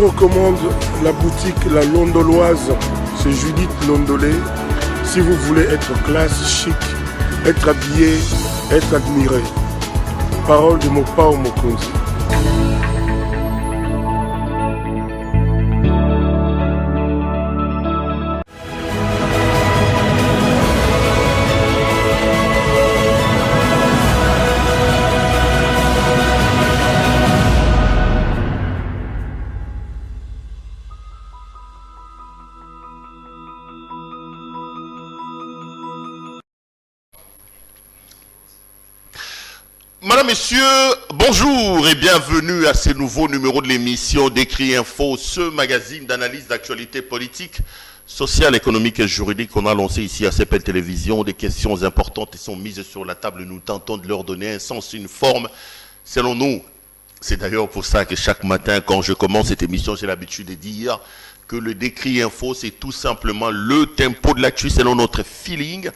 recommande la boutique La Londoloise. C'est Judith Londolé. Si vous voulez être classe, chic, être habillé, être admiré. Parole de Mopao Mokonzi. Madame, Messieurs, bonjour et bienvenue à ce nouveau numéro de l'émission Décrit Info, ce magazine d'analyse d'actualité politique, sociale, économique et juridique qu'on a lancé ici à CPL Télévision. Des questions importantes sont mises sur la table et nous tentons de leur donner un sens, une forme, selon nous. C'est d'ailleurs pour ça que chaque matin, quand je commence cette émission, j'ai l'habitude de dire que le Décrit Info, c'est tout simplement le tempo de l'actu selon notre feeling.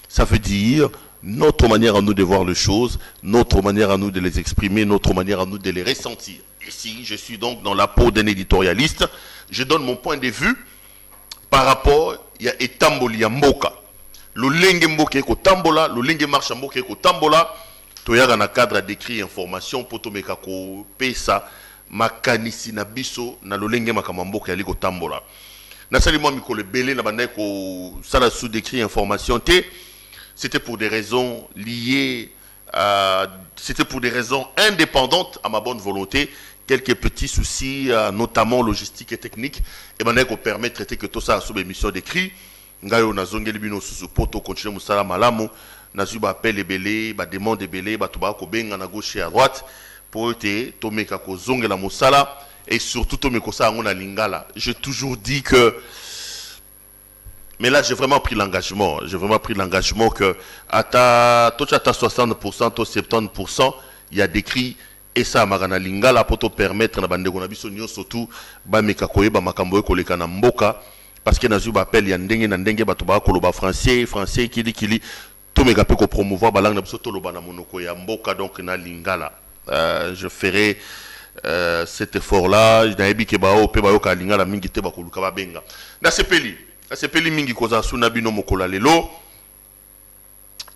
Ça veut dire notre manière à nous de voir les choses, notre manière à nous de les exprimer, notre manière à nous de les ressentir. Ici, je suis donc dans la peau d'un éditorialiste. Je donne mon point de vue par rapport à Etamboli ya Mboka. Le lenge Mboka eko tambola, le lenge marche Mboka eko tambola. Toyaga na cadre d'écrit information pour tomeka ko pesa makanisi na biso na le lenge makama Mboka ya liko tambola. Na sali moi mikolo belé na banda ko sala sous d'écrit information te. C'était pour des raisons liées c'était pour des raisons indépendantes à ma bonne volonté. Quelques petits soucis, notamment logistiques et techniques. Et maintenant, qu'on permet de traiter que tout ça sous émission d'écrit. Ngayo na zongeli bino sous poto continuer musala malamu. Na su ba appel ebele, ba demande ebele, ba tuba ko benga na gauche et à droite pour te tomeka ko zongela musala et surtout tomeko sa ngona lingala. J'ai toujours dit que mais là, j'ai vraiment pris l'engagement. J'ai vraiment pris l'engagement que à ta 60%, 70%, il y a décrit et ça magana lingala pour te permettre na bande kona biso nyo surtout ba mekakoye ba makambo koleka na mboka parce que na zu ba appel ya ndenge na ndenge ba to ba koloba français kili to meka pe ko promouvoir ba langue na biso to loba na monoko ya mboka donc na lingala. Je ferai cet effort là, na ebike ba o pe ba yo ka lingala mingi te ba koluka ba benga. Na sepeli c'est Peli Mingi Koza Sunabino Mokola Lelo.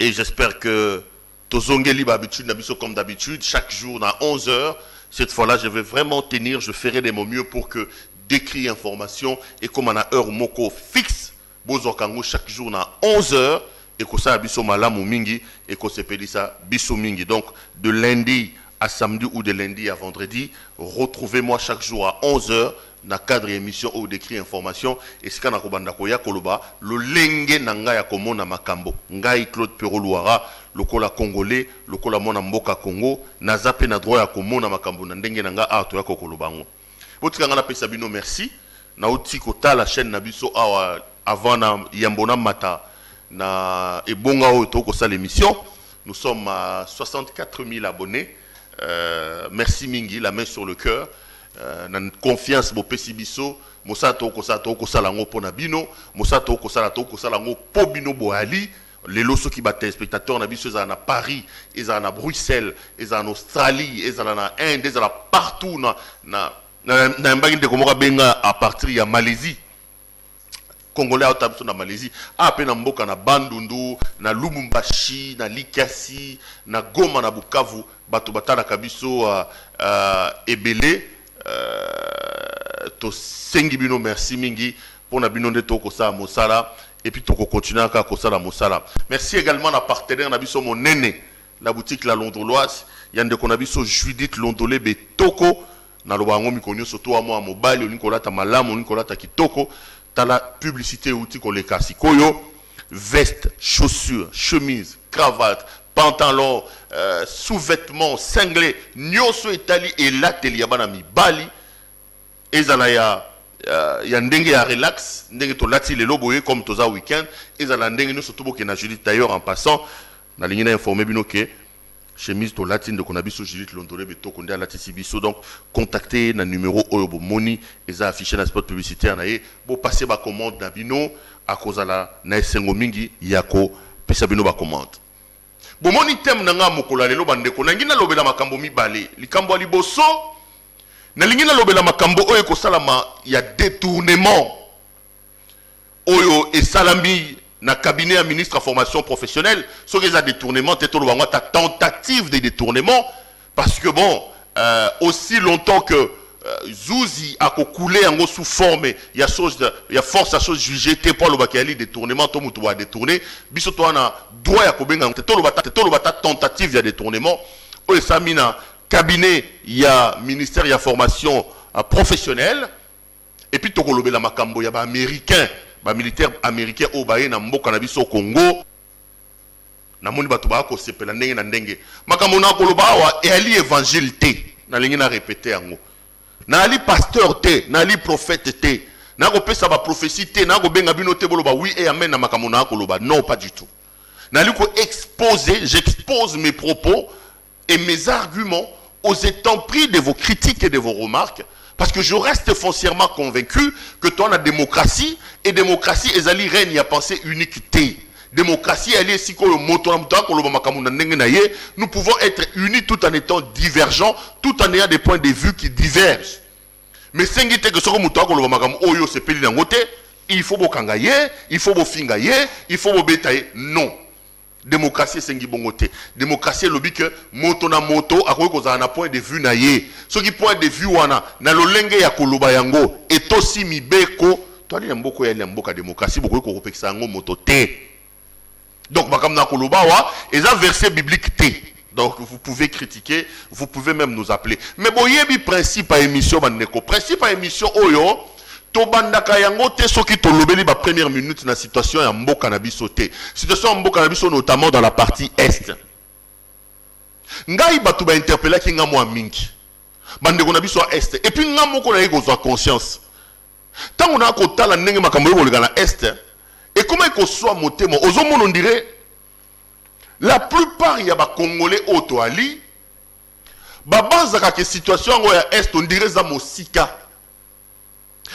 Et j'espère que Tozongeli d'habitude, Nabiso comme d'habitude, chaque jour à 11h. Cette fois-là, je vais vraiment tenir, je ferai de mon mieux pour que décrit information et comme on a heure Moko fixe, Bozokango chaque jour à 11h. Et que ça Biso Malamu Mingi et que c'est Peli ça Biso Mingi. Donc de lundi à samedi ou de lundi à vendredi, retrouvez-moi chaque jour à 11h. Na cadre émission ou décrit information et ce qu'on a kobanda koya koloba le lenge nanga ya komona makambo ngai Claude Peroluara lokola congolais lokola mona mboka Congo na zape na droit ya komona makambo na ndenge nanga a to ya kokolobango botika ngana pesa bino merci na uti kota la chaîne na biso awa avant na yambona mata na ebonga o to ko sa l'émission nous sommes à 64 000 abonnés merci mingi la main sur le cœur. Nan confiance bo pesi biso mosato ko sala ngo pona bino mosato ko sala ngo po bino bo ali lelo soki ba téléspectateurs na biso za na Paris eza na Bruxelles eza na Australie eza na Inde eza partout na mbangi de komoka benga à partir ya Malaisie Congolais au tabiso na Malaisie pe na mboka na Bandundu na Lubumbashi na Likasi na Goma na Bukavu bato batala kabiso ebele to sengi bino merci mingi pour na bino de toko sa mosala et puis toko continuer à kosala mosala. Merci également à partenaire na biso mon nene la boutique La Londoloise yande ko na biso Judith Londolé betoko na lobango mikonyo surtout à moi mobile onikola ta malamu onikola ta kitoko ta la publicité outil ko le kasikoyo veste chaussures chemise cravate pantalon, sous-vêtements, cinglés, nyoso etali et l'atelier bana mi bali. Ezala ya ndenge ya relax, ndenge to lati le loboye comme toza week-end. Ezala ndenge no surtout que na Judith d'ailleurs en passant, na lingina informé bino que chemise to lati de konabiso Judith Londolé beto konde lati sibiso donc contactez na numéro oyobo moni eza affiché na spot publicitaire na ye bo passer ba commande na bino a kozala na esengo mingi yako pesa bino ba commande. Bomoni tem nanga mokola lelo bandeko nangi na lobela makambo mibale likambo liboso nalingi na lobela makambo oyo ko salama ya détournement oyo et salami na cabinet à ministre à formation professionnelle ce que ça détournement tétolo bango ta tentative de détournement parce que bon aussi longtemps que Zouzi a coulé en sous forme il y a force à chose jugée t'es pas le bakali détournement tout mutu a détourné biso to na droit ya kobenga tétolo bata tentative de détournement oyo samina cabinet il y a ministère il y a formation professionnelle et puis tokolobe la makambo ya ba américain ba militaire américain au baye na mboka na biso Congo na moni batu ba ko sepela ndenge na ndenge makambo na koloba wa ali évangile te na lingi na répéter yango na ali pasteur te na ali prophète te na ko pesa ba prophétie te na ko benga bino te boloba oui et amen na makambo na koloba non pas du tout na li ko exposer j'expose mes propos et mes arguments aux intempéries de vos critiques et de vos remarques. Parce que je reste foncièrement convaincu que toi, la démocratie, et démocratie, ezali règne à pensée uniquité. Démocratie, elle est si nous pouvons être unis tout en étant divergents, tout en ayant des points de vue qui divergent. Mais il faut bokangaye, il faut bofingaye, il faut bobetaye. Non. Démocratie c'est ngibongote. Démocratie lobby que moto na moto akoki kozala na point de vue na ye. Ce qui point de vue wana na lolenge ya koloba yango et aussi mibeko to ali mboko ya mboka démocratie bokoki ko kopekisa yango moto te. Donc bakam na koloba wa eza verset biblique te. Donc vous pouvez critiquer, vous pouvez même nous appeler. Mais boyebi principe à émission bandeko. Principe à émission oyo tobandaka yango te soki tolobeli ba première minute na situation ya mboka na biso te. Situation ya mboka na biso notamment dans la partie est. Ngai batu ba interpeller ki nga mwa mingi. Bandeko na biso est et puis nga moko na yeko za conscience. Tango na ko tala ndenge makambo yo na est et comment iko soit motema ozomona on dirait la plupart ya ba congolais auto ali ba banzaka ke situation ngo ya est on dirait za mosika.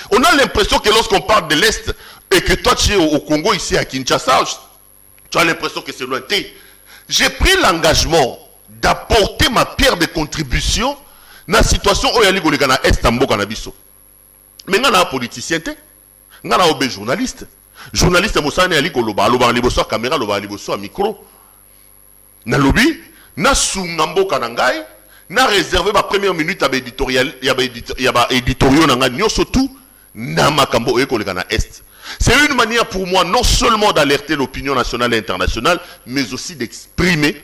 On a l'impression que lorsqu'on parle de l'Est et que toi tu es au Congo ici à Kinshasa, tu as l'impression que c'est lointain. J'ai pris l'engagement d'apporter ma pierre de contribution dans la situation où il y a les Est en Mboka na biso. Mais il y a un politicien, il y a un journaliste. Journaliste, il y a un caméra, il y a un micro. Na lobby, na sungamboka na ngai, na réservé ma première minute à l'éditorial, il y a éditorial na ngai, surtout na makambo ekoleka na est. C'est une manière pour moi non seulement d'alerter l'opinion nationale et internationale, mais aussi d'exprimer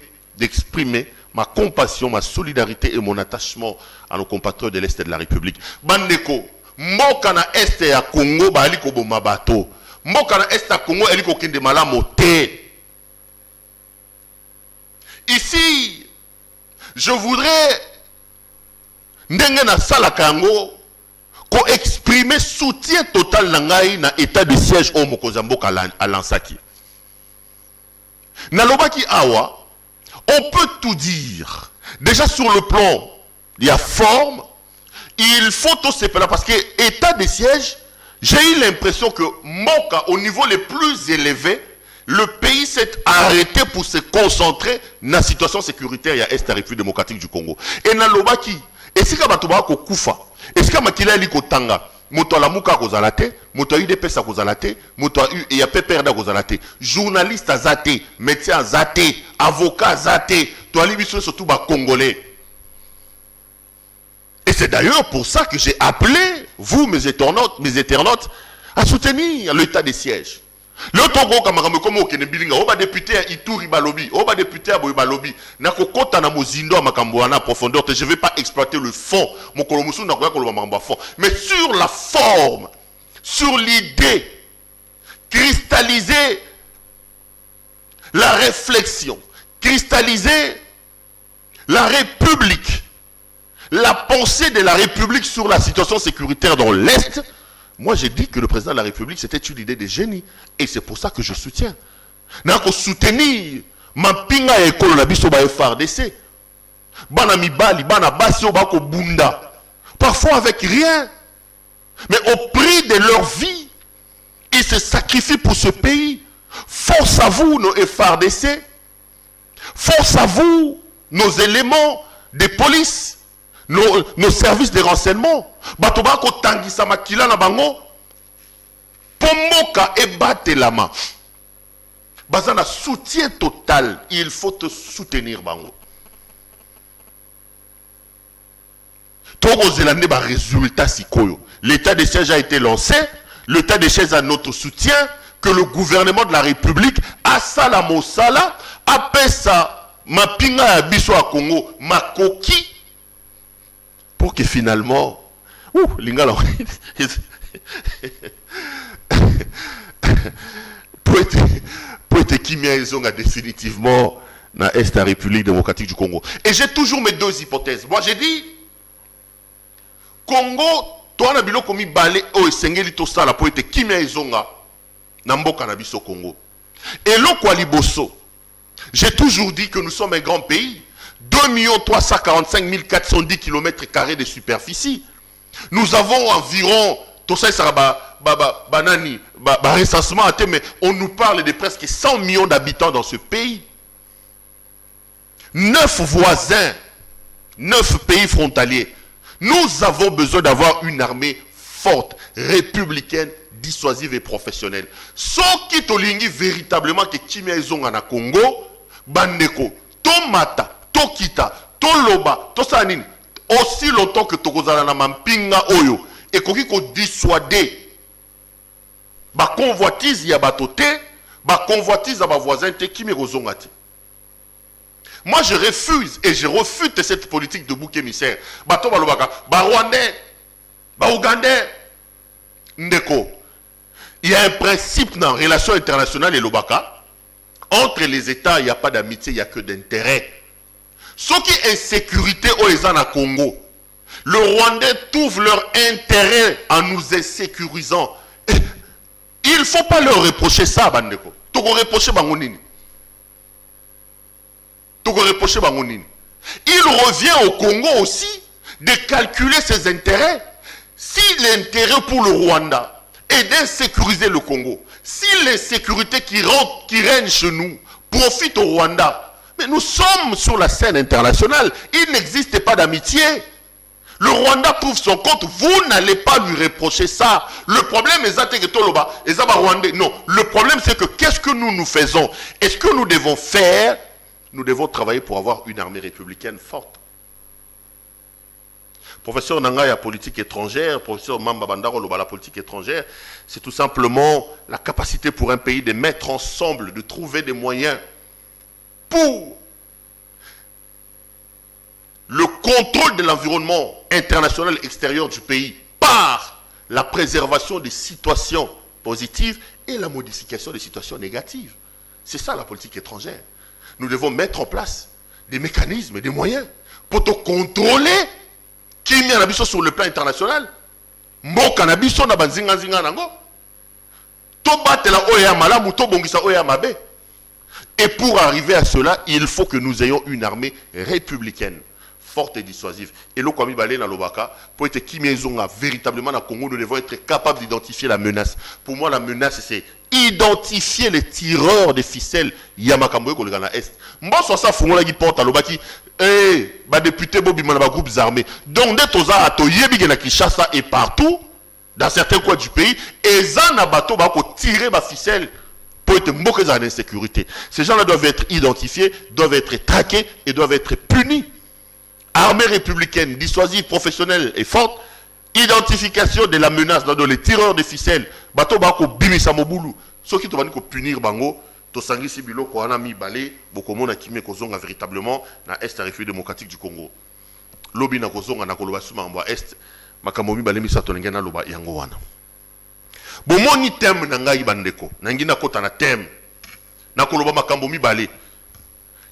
ma compassion, ma solidarité et mon attachement à nos compatriotes de l'Est et de la République. Bandeko, mboka na est ya Congo ba aliko boma bato. Mboka na est ya Congo aliko kende malamo te. Ici, je voudrais ndenge na sala kango ko exprimer soutien total nangai na état de siège au Mokozamboka à Lansaki. Na lobaki awa, on peut tout dire. Déjà sur le plan de la forme, il faut tout se faire parce que état de siège, j'ai eu l'impression que Moka au niveau le plus élevé, le pays s'est arrêté pour se concentrer dans la situation sécuritaire à Est République démocratique du Congo. Et na lobaki, et si kabatuba ko kufa, est-ce que makila liko tanga, moto ala muka kozalate, moto a eu des pesa kozalate, moto a eu et a pe perda kozalate, journaliste azate, médecin azate, avocat azate, to ali biso surtout ba congolais. Et c'est d'ailleurs pour ça que j'ai appelé vous mes internautes à soutenir l'état des sièges. Le Togo kamaramu comme okene bilinga oba député à Ituri balobi oba député à Boy balobi na kokota na mozindo makambo na profondeur je vais pas exploiter le fond mon kolomusu na koya koloba makambo fond mais sur la forme sur l'idée cristalliser la réflexion cristalliser la République la pensée de la République sur la situation sécuritaire dans l'Est. Moi, j'ai dit que le président de la République, c'était une idée de génie. Et c'est pour ça que je soutiens. Nako soutenir ma pinga école na biso ba FARDC. Bana mibali, bana basi obako bunda. Parfois avec rien. Mais au prix de leur vie, ils se sacrifient pour ce pays. Force à vous, nos FARDC. Force à vous, nos éléments de police, nos services de renseignement. Bato bako tangisa makila na bango. Pomoka et batelama. Bazana soutien total. Il faut te soutenir bango. Togo Zélande ba résultat sikoyo. L'état de siège a été lancé. L'état de siège a notre soutien. Que le gouvernement de la République a sala mosala, a pesa mapinga ya biso à Congo, makoki, pour que finalement, lingala, pour être kimia ezonga définitivement dans l'Est de la République démocratique du Congo. Et j'ai toujours mes deux hypothèses. Moi j'ai dit, Congo, toi na biloko mi balé o esengeli to sala pour être kimia ezonga. Namboka na biso Congo. Et l'Okwa Liboso, j'ai toujours dit que nous sommes un grand pays. 2 345 410 km² de superficie. Nous avons environ, tout ça sera banani, recensement, mais on nous parle de presque 100 millions d'habitants dans ce pays. 9 voisins, 9 pays frontaliers. Nous avons besoin d'avoir une armée forte, républicaine, dissuasive et professionnelle. Ce qui tolingi véritablement que Kimia Ezonga na Congo, bandeko, to mata, to kita, to loba, to sanin, aussi longtemps que tokozala na mampinga oyo, et koki ko dissuader, ba convoitise ya batote, ba convoitise ya ba voisin te Kimia Ezonga te. Moi je refuse et je refute cette politique de bouc émissaire. Bato balobaka, ba Rwandais, ba Ougandais, ndeko. Il y a un principe dans les relations internationales et l'Obaka. Entre les États, il n'y a pas d'amitié, il n'y a que d'intérêt. Ce qui est insécurité aux États à Congo, le Rwandais trouve leur intérêt en nous insécurisant. Il ne faut pas leur reprocher ça, Bandeko. Tu peux reprocher Bangonini. Tu peux reprocher Bangonini. Il revient au Congo aussi de calculer ses intérêts. Si l'intérêt pour le Rwanda et d'insécuriser le Congo. Si l'insécurité qui règne chez nous profite au Rwanda, mais nous sommes sur la scène internationale, il n'existe pas d'amitié. Le Rwanda trouve son compte, vous n'allez pas lui reprocher ça. Le problème est que non, le problème c'est que qu'est-ce que nous faisons? Est-ce que nous devons faire? Nous devons travailler pour avoir une armée républicaine forte. Professeur Nangaya, politique étrangère, professeur Mamba Bandaro, la politique étrangère, c'est tout simplement la capacité pour un pays de mettre ensemble, de trouver des moyens pour le contrôle de l'environnement international extérieur du pays par la préservation des situations positives et la modification des situations négatives. C'est ça la politique étrangère. Nous devons mettre en place des mécanismes, des moyens pour te contrôler qui est mis sur le plan international. Mboka na biso na banzinga zinga nango. To batela oya malamu to bongisa oya mabe. Et pour arriver à cela, il faut que nous ayons une armée républicaine forte et dissuasive. Et le Kwame Balé na Lobaka, pour être Kimezonga véritablement dans le Congo, nous devons être capables d'identifier la menace. Pour moi, la menace, c'est identifier les tireurs de ficelles Yamakamboye ko na Est. Mbo so sa fungola ki porte alobaki ba député Bobi mana ba groupes armés. Donc dès toza ato yebi na Kinshasa et partout dans certains coins du pays, et ça na bateau ba ko tirer ba ficelle pour être mboka dans l'insécurité. Ces gens-là doivent être identifiés, doivent être traqués et doivent être punis. Armée républicaine, dissuasive, professionnelle et forte, identification de la menace dans les tireurs de ficelles, bateau bako bimisa mobulu, ceux qui doivent punir bango, to sangi sibilo ko anami balé, boko mona kimé kozonga véritablement na Est la République démocratique du Congo. Lobi na kozonga na koloba suma mbo Est, makamomi balé misa to ngena loba yango wana. Bomoni thème na ngai bandeko, nangi na kota na thème. Na koloba makambo mi balé.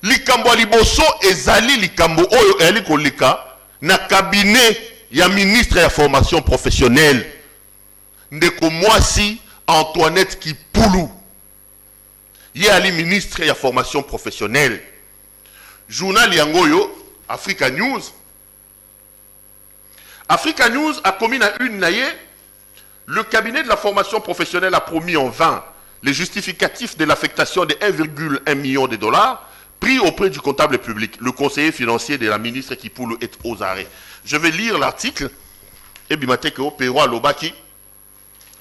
Likambo liboso ezali likambo oyo eli kolika na cabinet ya ministre ya formation professionnelle ndeko mwasi Antoinette Kipulu ye ali ministre ya formation professionnelle. Journal yangoyo Africa News a commis na une naye. Le cabinet de la formation professionnelle a promis en vain les justificatifs de l'affectation de 1,1 million de dollars pris auprès du comptable public. Le conseiller financier de la ministre Kipulu est aux arrêts. Je vais lire l'article. Et Bimateke Pero Lobaki.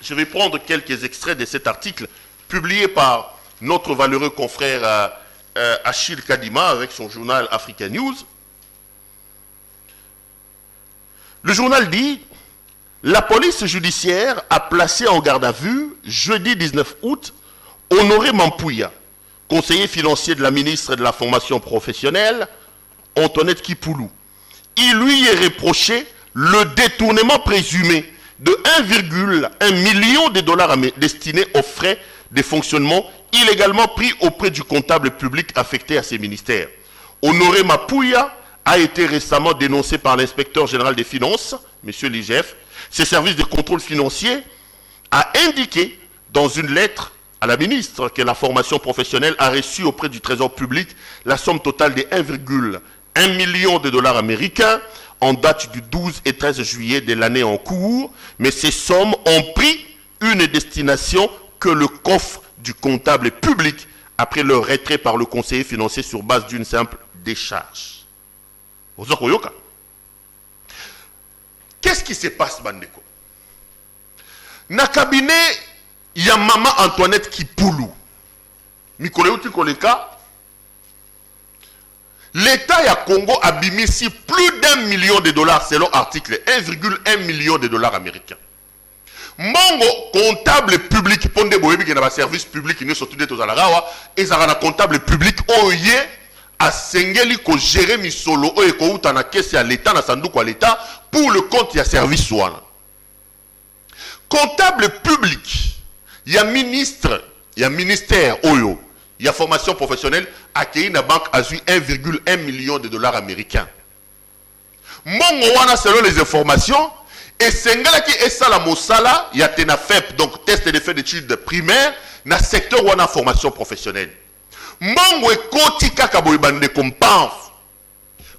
Je vais prendre quelques extraits de cet article publié par notre valeureux confrère Achille Kadima avec son journal Africa News. Le journal dit: la police judiciaire a placé en garde à vue, jeudi 19 août, Honoré Mampouya, conseiller financier de la ministre de la formation professionnelle, Antoinette Kipoulou. Il lui est reproché le détournement présumé de 1,1 million de dollars destinés aux frais de fonctionnement illégalement pris auprès du comptable public affecté à ces ministères. Honoré Mampouya a été récemment dénoncé par l'inspecteur général des finances, M. Ligef. Ses services de contrôle financier a indiqué dans une lettre à la ministre que la formation professionnelle a reçu auprès du Trésor public la somme totale de 1,1 million de dollars américains en date du 12 et 13 juillet de l'année en cours, mais ces sommes ont pris une destination que le coffre du comptable public après leur retrait par le conseiller financier sur base d'une simple décharge. Qu'est-ce qui se passe, Bandeko? Dans le cabinet, il y a maman Antoinette Kipoulou. L'État du Congo a bimisi plus d'1 million de dollars selon article 1,1 million de dollars américains. Mongo comptable public ponde boyebi qui na service public ni surtout des tozalagawa et ça na comptable public oye a sengeli ko gérer misolo oye ko uta na caisse ya l'État na sanduku ya l'État pour le compte ya service wana. Comptable public, il y a ministre, il y a ministère oyo, il y a formation professionnelle accueilli na banque a 1,1 million de dollars américains. Mongo wana selon les informations et sengela qui est ça la mosala, il y a TENAFEP donc test d'effet d'études primaires na secteur wana formation professionnelle. Mongo e koti kaka boybande comme PANF.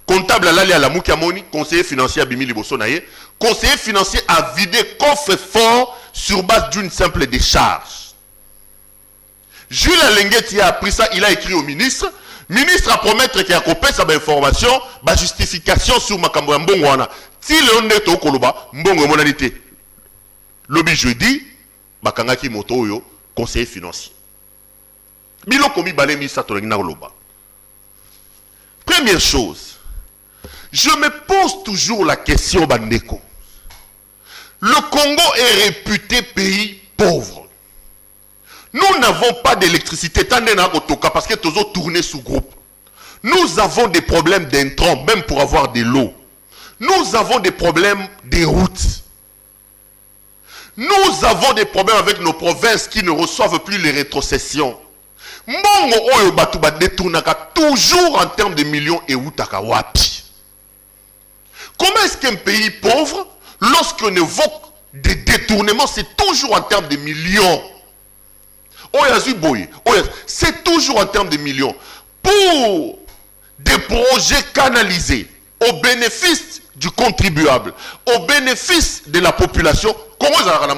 Comptable alali à la Moukiamoni, conseiller financier à Bimi Liboso naye, conseiller financier a vidé coffre fort sur base d'une simple décharge. Jules Alengueti a appris ça, il a écrit au ministre. Ministre a promettre qu'il a coupé sa information, ba justification sur makambo ya mbongo wana. Si le onde to koloba, mbongo monalité. Lobby jeudi, bakangaki moto yo, conseiller financier. Bilo komi balé misa to ngina koloba. Première chose, je me pose toujours la question, Bandeko. Le Congo est réputé pays pauvre. Nous n'avons pas d'électricité, parce que tous tourné sous groupe. Nous avons des problèmes d'intrants, même pour avoir de l'eau. Nous avons des problèmes des routes. Nous avons des problèmes avec nos provinces qui ne reçoivent plus les rétrocessions. Mongo oyo batuba détournaka toujours en termes de millions et outaka wapi. Comment est-ce qu'un pays pauvre, lorsqu'on évoque des détournements, c'est toujours en termes de millions? C'est toujours en termes de millions. Pour des projets canalisés au bénéfice du contribuable, au bénéfice de la population, comment ça va?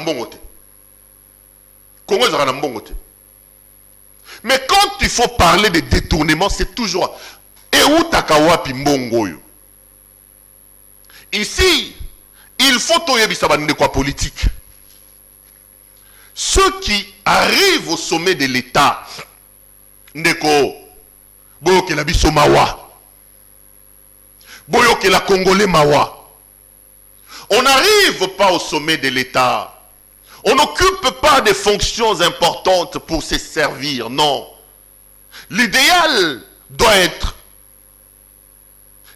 Mais quand il faut parler de détournement, c'est toujours Eutakawapi Mbongoyo. Ici, il faut de quoi politique. Ceux qui arrivent au sommet de l'État, Ndeko, Boyoke la biso mawa, Boyoke la Congolais mawa. On n'arrive pas au sommet de l'État. On n'occupe pas des fonctions importantes pour se servir, non. L'idéal doit être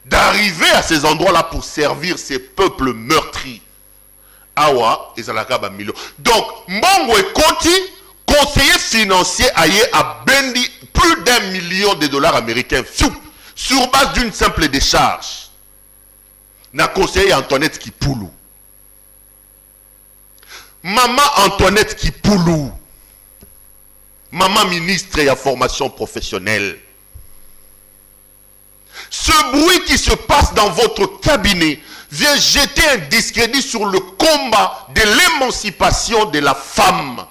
d'arriver à ces endroits-là pour servir ces peuples meurtris. Awa et Zalakaba Milo. Donc, Mbongo et Konti, conseiller financier aillé à Bendi plus d'1 million de dollars américains sur base d'une simple décharge. Na conseiller Antoinette Kipoulou. Maman Antoinette Kipoulou. Maman ministre et à formation professionnelle. Ce bruit qui se passe dans votre cabinet vient jeter un discrédit sur le combat de l'émancipation de la femme.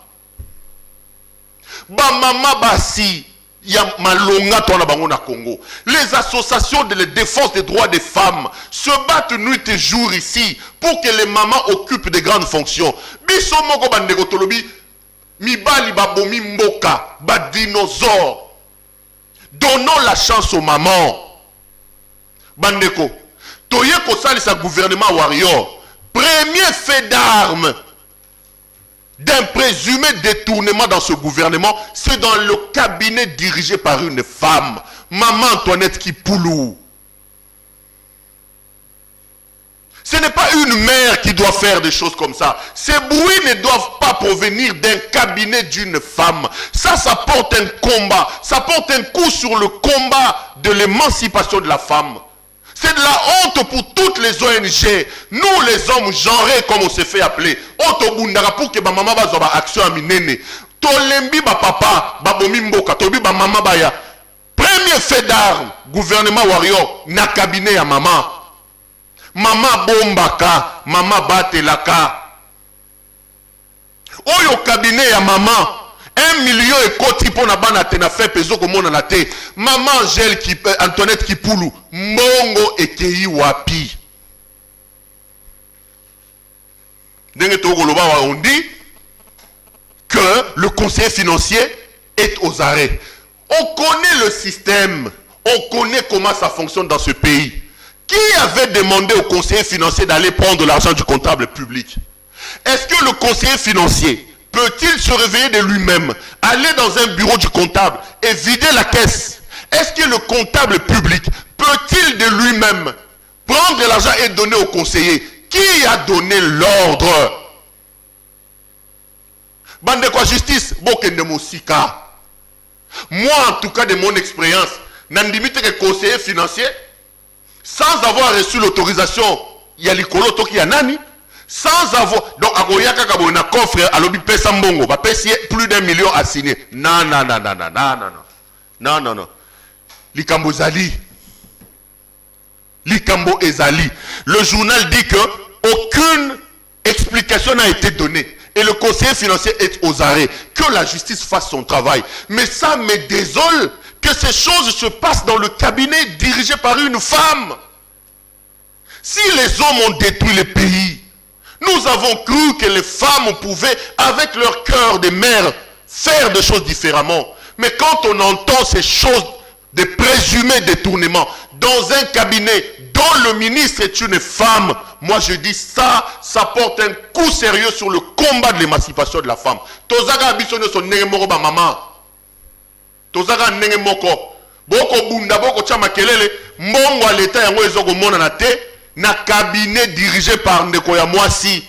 Ba mama basi, Il y a malonga tona bango na Congo. Les associations de la défense des droits des femmes se battent nuit et jour ici pour que les mamans occupent de grandes fonctions. Biso moko bandeko tolobi mibali babomi mboka ba dinosaures. Donnons la chance aux mamans. Bandeko, toye ko salisa gouvernement warrior. Premier fait d'armes d'un présumé détournement dans ce gouvernement, c'est dans le cabinet dirigé par une femme, Maman Antoinette Kipoulou. Ce n'est pas une mère qui doit faire des choses comme ça. Ces bruits ne doivent pas provenir d'un cabinet d'une femme. Ça porte un combat. Ça porte un coup sur le combat de l'émancipation de la femme. C'est de la honte pour toutes les ONG. Nous, les hommes genrés, comme on s'est fait appeler. Otobundara pour que ma maman va avoir action à minene. Tolembi ba papa, ba bomimboka, tobi ba maman baya. Premier fait d'armes, gouvernement warrior, na cabinet à maman. Maman bombaka, maman batelaka. Oyo cabinet à maman. 1 million et koti pour na bana te na fait peso comme on en a te. Maman Angèle Antoinette Kipoulou, Mongo et Kei Wapi. On dit que le conseiller financier est aux arrêts. On connaît le système, on connaît comment ça fonctionne dans ce pays. Qui avait demandé au conseiller financier d'aller prendre l'argent du comptable public? Est-ce que le conseiller financier peut-il se réveiller de lui-même, aller dans un bureau du comptable et vider la caisse? Est-ce que le comptable public peut-il de lui-même prendre l'argent et donner au conseiller? Qui a donné l'ordre? Bande quoi justice? Bokende Mosika. Moi, en tout cas, de mon expérience, n'andimite que conseiller financier, sans avoir reçu l'autorisation, il y a l'icolo toki ya nani? Sans avoir, donc agoyaka kabo na coffre à l'obi pesa mbongo, ba pesi plus d'1 million à signer. Non. Likambo Zali. Likambo Ezali. Le journal dit que aucune explication n'a été donnée. Et le conseiller financier est aux arrêts. Que la justice fasse son travail. Mais ça me désole que ces choses se passent dans le cabinet dirigé par une femme. Si les hommes ont détruit le pays, nous avons cru que les femmes pouvaient, avec leur cœur de mère, faire des choses différemment. Mais quand on entend ces choses de présumés détournements dans un cabinet dont le ministre est une femme, moi je dis ça porte un coup sérieux sur le combat de l'émancipation de la femme. Tozaga abisonne son nengemoko ba maman. Tozaga nengemoko. Boko bunda boko chama kelele. Mbongo à l'état yango ezoko mona na te. Na cabinet dirigé par ndeko ya mwasi.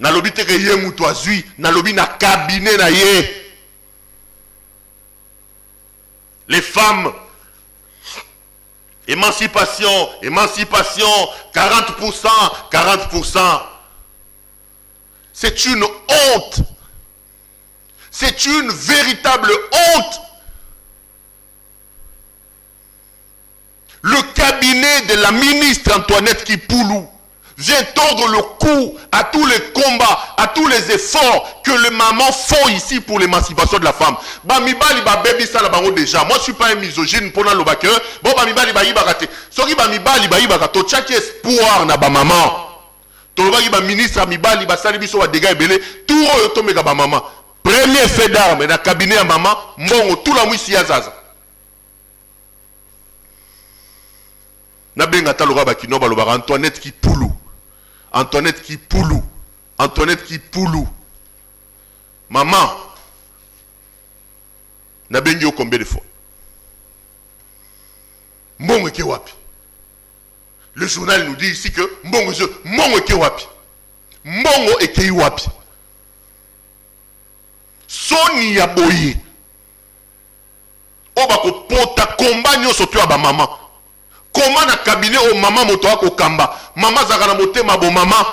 Na lobi te ke ye mutu azui. Na lobi na cabinet na ye. Les femmes. Émancipation, 40%. C'est une honte. C'est une véritable honte. Le cabinet de la ministre Antoinette Kipoulou vient tordre le cou à tous les combats, à tous les efforts que les mamans font ici pour l'émancipation de la femme. Bamibali ba baby ça la bango déjà. Moi je suis pas un misogyne pour na lobake. Bon bamibali ba ibakate. Soki bamibali ba ibakato tchaki espoir na ba maman. Tolobaki ba ministre amibali ba sali biso ba dégâts ebele. Tout oyo tomeka ba maman. Premier fait d'armes na cabinet ya maman, mbongo tout la mwisi ya zaza. Na benga taloba ba kinoba loba Antoinette Kipoulou. Antoinette Kipoulou. Maman, na bengi combien de fois? Mbongo ke wapi? Le journal nous dit ici que mbongo ke wapi? Mbongo eke wapi? Soni ya boye. Oba ko pota komba nyoso to ba maman. Comment na cabinet au maman moto ako kamba? Maman zakana motema bo maman.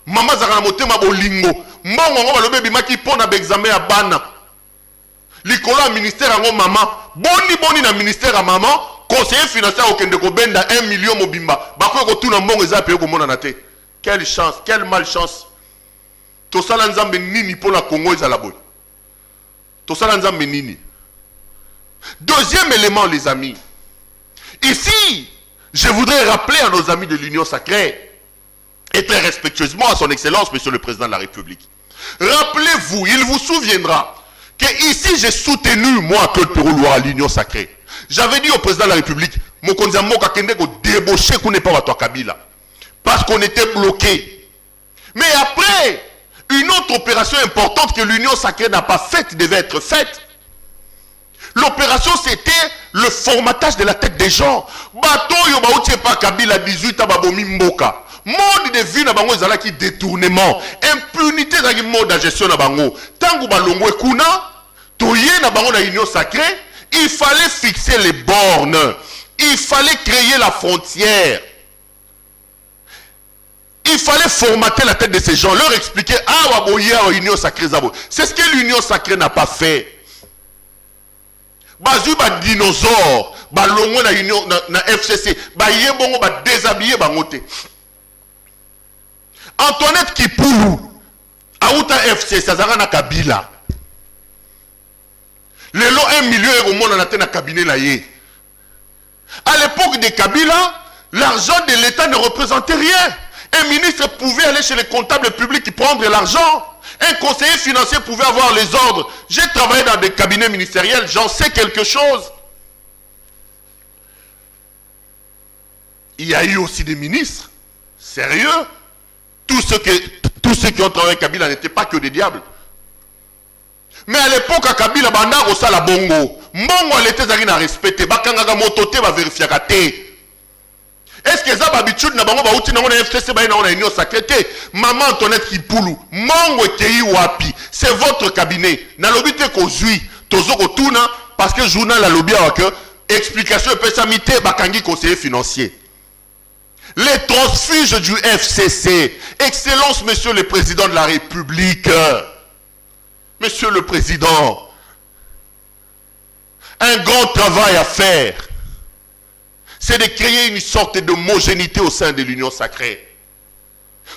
Maman zakana motema bo lingo. Mbongo ngo balobe bimaki pona ba examen ya bana. Likolo ministère ngo maman. Boni na ministère ya maman. Conseiller financier okende ko benda 1 million mobimba. Bako ko tuna mbongo eza pe ko mona na te. Quelle chance, quelle malchance. To sala nzambe nini pona Congo eza la boy. Deuxième élément, les amis. Ici, je voudrais rappeler à nos amis de l'Union sacrée, et très respectueusement à son Excellence, Monsieur le Président de la République. Rappelez-vous, il vous souviendra que ici j'ai soutenu, moi, Claude Pérouloua, à l'Union sacrée. J'avais dit au Président de la République, parce qu'on était bloqué. Mais après, une autre opération importante que l'Union sacrée n'a pas faite devait être faite. L'opération, c'était le formatage de la tête des gens. Bato yo baoutie pa Kabila 18 ababomi mboka. Mode de vie na bango ezalaki détournement. Impunité dans le mode de gestion na bango. Tangu balongwe kuna, toye na bango na union sacrée, il fallait fixer les bornes. Il fallait créer la frontière. Il fallait formater la tête de ces gens, leur expliquer ah waboye à union sacrée zabo. C'est ce que l'union sacrée n'a pas fait. Bazu ba dinosaure, ba longo na union na FCC, ba yebongo ba déshabiller bangote. Antoinette Kipulu, aouta FCC, Sazara na Kabila. Le lot 1 million au monde en a na cabinet là yé. À l'époque de Kabila, l'argent de l'État ne représentait rien. Un ministre pouvait aller chez les comptables publics et prendre l'argent. Un conseiller financier pouvait avoir les ordres. J'ai travaillé dans des cabinets ministériels, j'en sais quelque chose. Il y a eu aussi des ministres. Sérieux? Tous ceux qui ont travaillé à Kabila n'étaient pas que des diables. Mais à l'époque, à Kabila, banda osa la bongo. Mbongo elle était à respecter. Bakangaga motote va vérifier kate. Est-ce que ça habitude na bango ba uti na FCC ba na union sacrée? Maman Antoinette Kipulu, mongo ekei wapi? C'est votre cabinet. Na lobité ko zui, tozo ko tuna parce que journal la lobby a que explication pesamité bakangi conseiller financier. Les transfuges du FCC. Excellence monsieur le président de la République. Monsieur le président, un grand travail à faire. C'est de créer une sorte d'homogénéité au sein de l'union sacrée.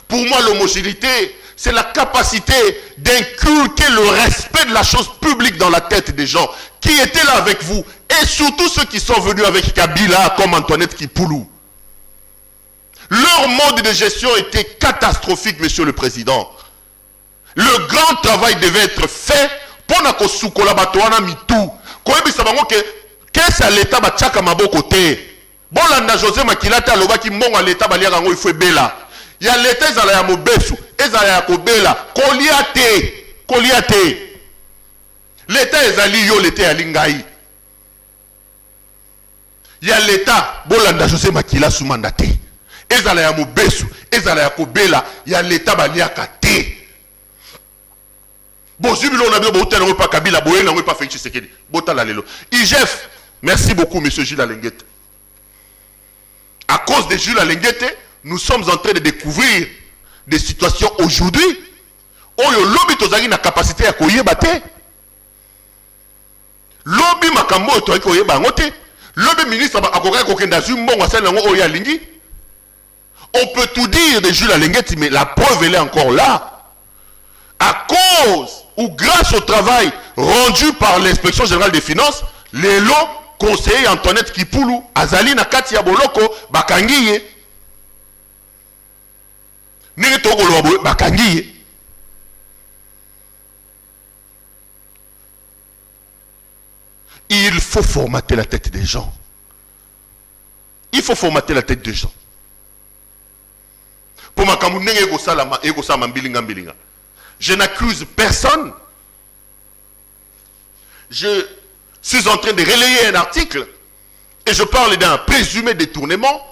Pour moi, l'homogénéité, c'est la capacité d'inculquer le respect de la chose publique dans la tête des gens qui étaient là avec vous. Et surtout ceux qui sont venus avec Kabila, comme Antoinette Kipulu. Leur mode de gestion était catastrophique, monsieur le président. Le grand travail devait être fait pour na kosukola batoana mitu. Koyebisa bango que qu'est-ce à l'état batchaka maboko te. Bon landa José Makilata alobaki mbongo à l'état baliaka ngo il faut bela. Ya l'état ezala ya mobesu, ezala ya kobela, koliate. L'état ezali yo l'état ya lingai. Ya l'état bolanda José Makila sumandate. Ezala ya mobesu, ezala ya kobela, ya l'état baliaka te. Bon, si on a bien beau temps, pas Kabila, Boé, on pas fait Tshisekedi. Bota la lelo. IGF, merci beaucoup, monsieur Gilles Alenguete. À cause de Gilles Alenguete, nous sommes en train de découvrir des situations aujourd'hui où le lobby tozaki na capacité à koyeba te. Lobby makambo to koyeba ngote. Lobby ministre akoka kokenda zumbongo asala ngo oya lingi. On peut tout dire de Gilles Alenguete, mais la preuve elle est encore là. À cause ou grâce au travail rendu par l'inspection générale des finances, les lots conseiller Antoinette Kipulu, Azali na kati ya boloko, bakangiye. Nige toko lobo, bakangiye. Il faut formater la tête des gens. Il faut formater la tête des gens. Pour ma kamunenge ego salama mbilinga. Je n'accuse personne. Je suis en train de relayer un article et je parle d'un présumé détournement.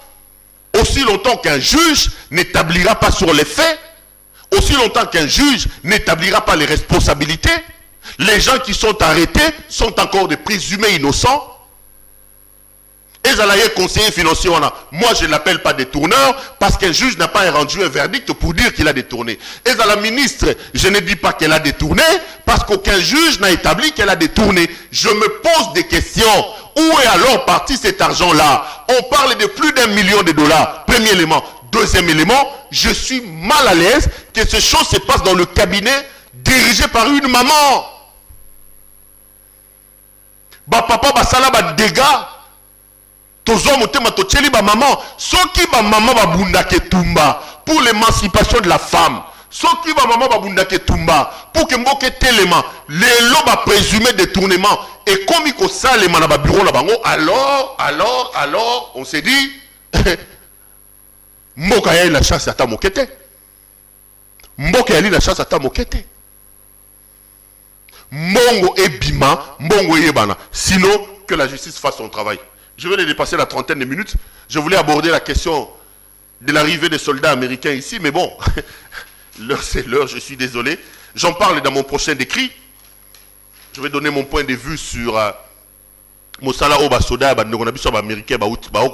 Aussi longtemps qu'un juge n'établira pas sur les faits, aussi longtemps qu'un juge n'établira pas les responsabilités, les gens qui sont arrêtés sont encore des présumés innocents. Et Zalaye conseiller financier, moi je ne l'appelle pas détourneur parce qu'un juge n'a pas rendu un verdict pour dire qu'il a détourné. Et Zala ministre, je ne dis pas qu'elle a détourné parce qu'aucun juge n'a établi qu'elle a détourné. Je me pose des questions. Où est alors parti cet argent-là? On parle de plus d'1 million de dollars. Premier élément. Deuxième élément, je suis mal à l'aise que ces choses se passent dans le cabinet dirigé par une maman. ba papa basala ba dégâts tozo motema tocheli ba maman soki ba maman ba bundake tumba pour l'émancipation de la femme soki ba maman ba bundake tumba pour que mboke telema lelo ba présumé détournement et comme il ko salema na ba bureau na bango alors on s'est dit mboka ya la chance ata mokete mboka ya la chance ata mokete mbongo ebima mbongo yebana sinon que la justice fasse son travail. Je vais dépasser la trentaine de minutes. Je voulais aborder la question de l'arrivée des soldats américains ici, mais bon, l'heure c'est l'heure, je suis désolé. J'en parle dans mon prochain écrit. Je vais donner mon point de vue sur Mosala Oba Soda, américain,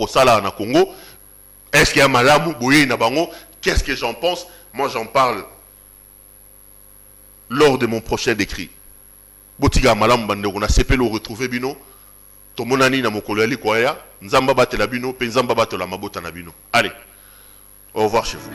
Sala na Congo. Est-ce qu'il y a Malamu, Boye na Bango? Qu'est-ce que j'en pense? Moi j'en parle lors de mon prochain écrit. Botiga Malamu Bandego, na sepelo retrouver bino. Tomonani na mokolo ya likwaya nzamba batela bino pe nzamba batela mabota na bino. Allez, au revoir chez vous.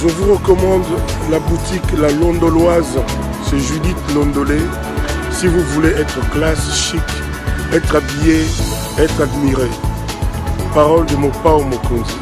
Je vous recommande la boutique La Londoloise, c'est Judith Londolé. Si vous voulez être classe, chic, être habillé, être admiré. Parole de Mopao Mokonzi.